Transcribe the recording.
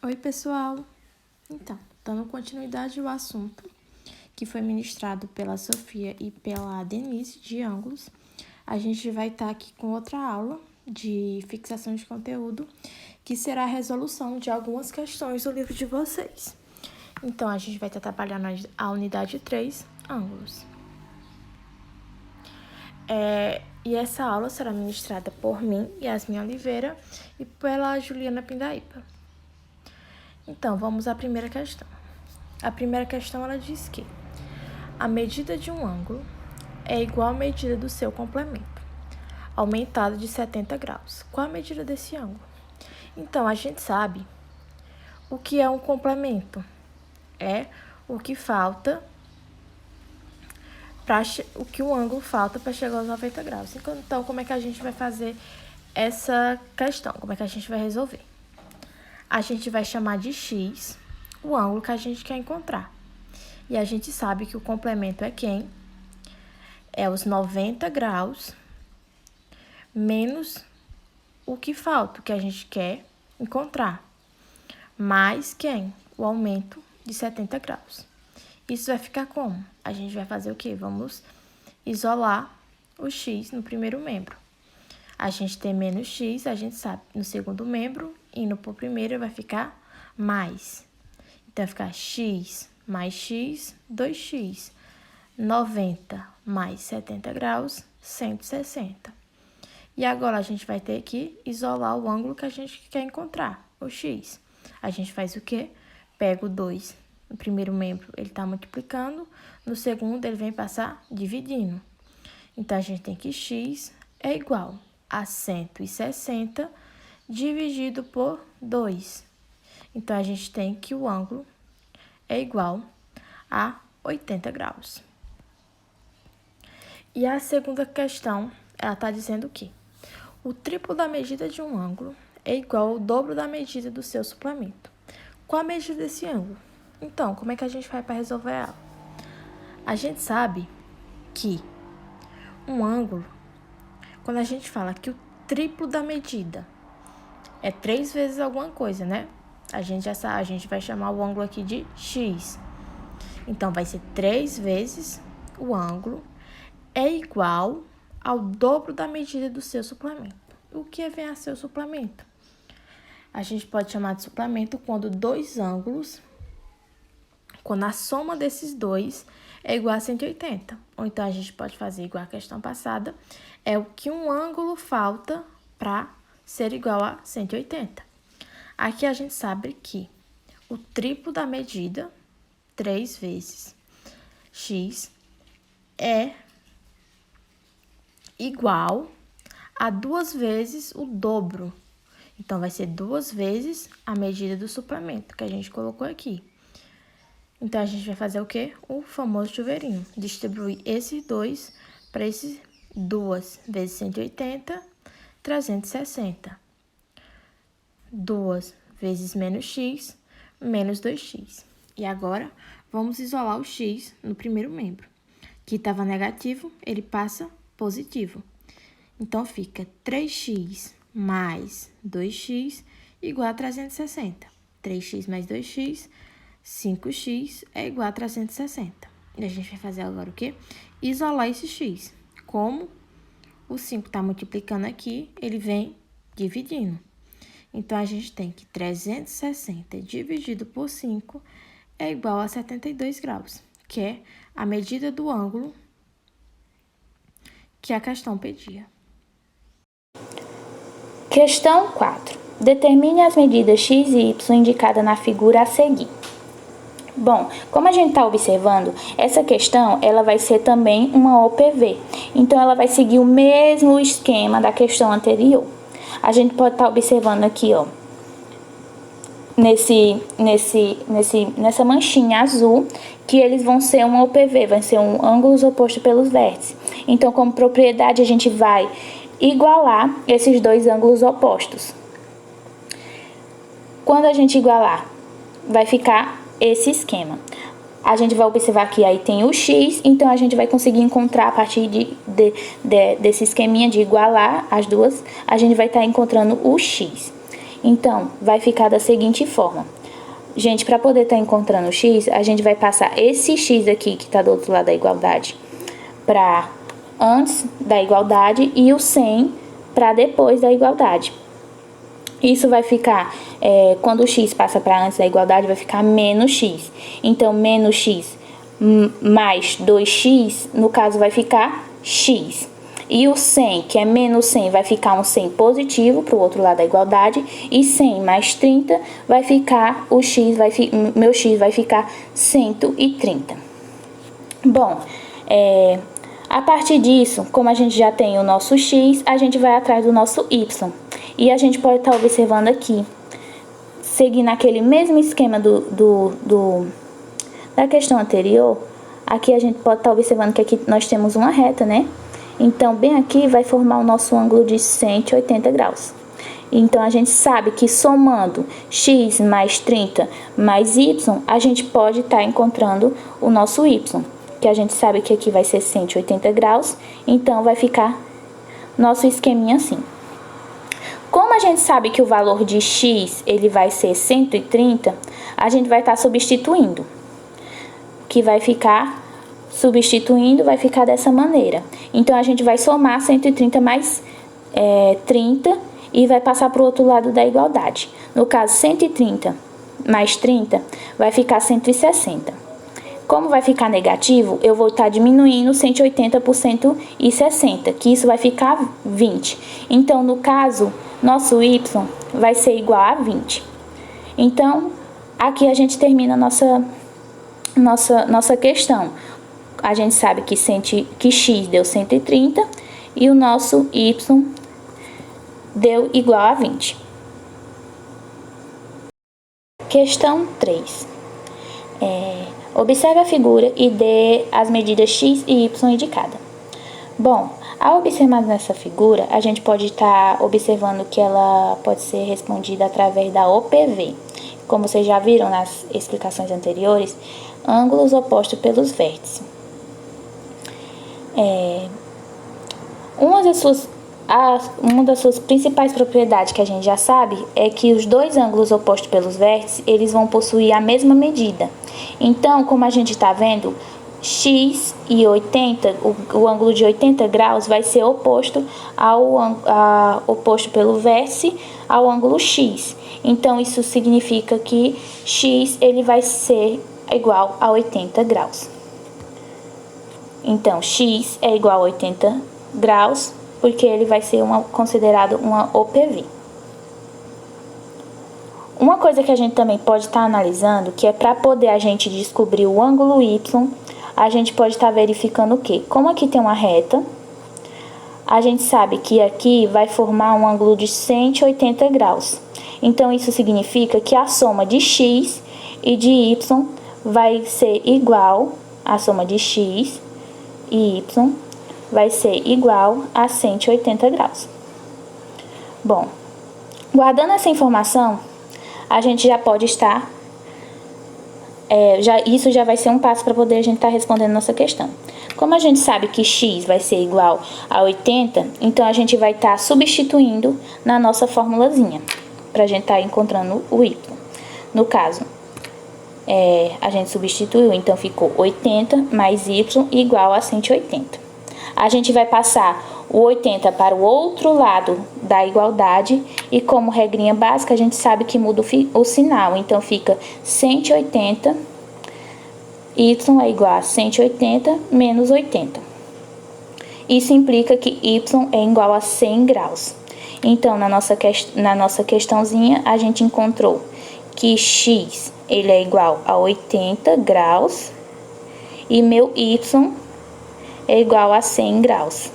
Oi, pessoal! Então, dando continuidade ao assunto que foi ministrado pela Sofia e pela Denise de ângulos, a gente vai estar aqui com outra aula de fixação de conteúdo, que será a resolução de algumas questões do livro de vocês. Então, a gente vai estar trabalhando a unidade 3, ângulos. E essa aula será ministrada por mim, Yasmin Oliveira, e pela Juliana Pindaíba. Então, vamos à primeira questão. A primeira questão, ela diz que a medida de um ângulo é igual à medida do seu complemento, aumentado de 70 graus. Qual a medida desse ângulo? Então, a gente sabe o que é um complemento. É o que falta o que o ângulo falta para chegar aos 90 graus. Então, como é que a gente vai fazer essa questão? Como é que a gente vai resolver? A gente vai chamar de x o ângulo que a gente quer encontrar. E a gente sabe que o complemento é quem? É os 90 graus menos o que falta, o que a gente quer encontrar. Mais quem? O aumento de 70 graus. Isso vai ficar como? A gente vai fazer o quê? Vamos isolar o x no primeiro membro. A gente tem menos x, a gente sabe, no segundo membro, indo para o primeiro, vai ficar mais. Então, vai ficar x mais x, 2x. 90 mais 70 graus, 160. E agora, a gente vai ter que isolar o ângulo que a gente quer encontrar, o x. A gente faz o quê? Pega o 2. No primeiro membro, ele está multiplicando. No segundo, ele vem passar dividindo. Então, a gente tem que x é igual a 160 dividido por 2. Então, a gente tem que o ângulo é igual a 80 graus. E a segunda questão, ela está dizendo que o triplo da medida de um ângulo é igual ao dobro da medida do seu suplemento. Qual a medida desse ângulo? Então, como é que a gente vai para resolver ela? A gente sabe que um ângulo, quando a gente fala que o triplo da medida é 3 vezes alguma coisa, né? A gente já sabe, a gente vai chamar o ângulo aqui de x. Então, vai ser 3 vezes o ângulo é igual ao dobro da medida do seu suplemento. O que vem a ser o suplemento? A gente pode chamar de suplemento quando quando a soma desses dois é igual a 180. Ou então, a gente pode fazer igual a questão passada, é o que um ângulo falta para ser igual a 180. Aqui a gente sabe que o triplo da medida, 3 vezes x, é igual a 2 vezes o dobro. Então, vai ser 2 vezes a medida do suplemento que a gente colocou aqui. Então, a gente vai fazer o quê? O famoso chuveirinho. Distribuir esses dois para esses 2 vezes 180, 360. 2 vezes menos x, menos 2x. E agora, vamos isolar o x no primeiro membro. Que estava negativo, ele passa positivo. Então, fica 3x mais 2x igual a 360. 3x mais 2x, 5x é igual a 360. E a gente vai fazer agora o quê? Isolar esse x. Como o 5 está multiplicando aqui, ele vem dividindo. Então, a gente tem que 360 dividido por 5 é igual a 72 graus, que é a medida do ângulo que a questão pedia. Questão 4. Determine as medidas x e y indicadas na figura a seguir. Bom, como a gente está observando, essa questão ela vai ser também uma OPV. Então, ela vai seguir o mesmo esquema da questão anterior. A gente pode estar observando aqui, ó, nessa manchinha azul, que eles vão ser uma OPV, vai ser um ângulos opostos pelos vértices. Então, como propriedade, a gente vai igualar esses dois ângulos opostos. Quando a gente igualar, vai ficar esse esquema. A gente vai observar que aí tem o x, então a gente vai conseguir encontrar a partir desse esqueminha de igualar as duas, a gente vai estar encontrando o x. Então, vai ficar da seguinte forma. Gente, para poder estar encontrando o x, a gente vai passar esse x aqui, que está do outro lado da igualdade, para antes da igualdade e o 100 para depois da igualdade. Isso vai ficar, quando o x passa para antes da igualdade, vai ficar menos x. Então, menos x mais 2x, no caso, vai ficar x. E o 100, que é menos 100, vai ficar um 100 positivo para o outro lado da igualdade. E 100 mais 30 vai ficar, meu x vai ficar 130. Bom, a partir disso, como a gente já tem o nosso x, a gente vai atrás do nosso y. E a gente pode estar observando aqui, seguindo aquele mesmo esquema da questão anterior, aqui a gente pode estar observando que aqui nós temos uma reta, né? Então, bem aqui vai formar o nosso ângulo de 180 graus. Então, a gente sabe que somando x mais 30 mais y, a gente pode estar encontrando o nosso y. Que a gente sabe que aqui vai ser 180 graus, então vai ficar nosso esqueminha assim. Como a gente sabe que o valor de x ele vai ser 130, a gente vai estar substituindo. Que vai ficar substituindo, vai ficar dessa maneira. Então, a gente vai somar 130 mais 30 e vai passar para o outro lado da igualdade. No caso, 130 mais 30 vai ficar 160. Como vai ficar negativo, eu vou estar diminuindo 180 por 160, que isso vai ficar 20. Então, no caso, nosso y vai ser igual a 20. Então, aqui a gente termina a nossa questão. A gente sabe que x deu 130 e o nosso y deu igual a 20. Questão 3. Observe a figura e dê as medidas x e y indicadas. Bom, ao observar nessa figura, a gente pode estar observando que ela pode ser respondida através da OPV. Como vocês já viram nas explicações anteriores, ângulos opostos pelos vértices. Uma das suas principais propriedades que a gente já sabe é que os dois ângulos opostos pelos vértices, eles vão possuir a mesma medida. Então, como a gente está vendo, x e 80, o ângulo de 80 graus vai ser oposto oposto pelo vértice ao ângulo x. Então, isso significa que x ele vai ser igual a 80 graus. Então, x é igual a 80 graus, porque ele vai ser considerado uma OPV. Uma coisa que a gente também pode estar analisando, que é para poder a gente descobrir o ângulo y, a gente pode estar verificando o quê? Como aqui tem uma reta, a gente sabe que aqui vai formar um ângulo de 180 graus. Então, isso significa que a soma de x e de y vai ser igual, a soma de x e y vai ser igual a 180 graus. Bom, guardando essa informação, a gente já pode estar... isso já vai ser um passo para poder a gente estar respondendo nossa questão. Como a gente sabe que x vai ser igual a 80, então a gente vai estar substituindo na nossa formulazinha, para a gente estar encontrando o y. No caso, a gente substituiu, então ficou 80 mais y igual a 180. A gente vai passar o 80 para o outro lado da igualdade e, como regrinha básica, a gente sabe que muda o sinal. Então, fica 180, y é igual a 180 menos 80. Isso implica que y é igual a 100 graus. Então, na nossa questãozinha, a gente encontrou que x ele é igual a 80 graus e meu y é igual a 100 graus.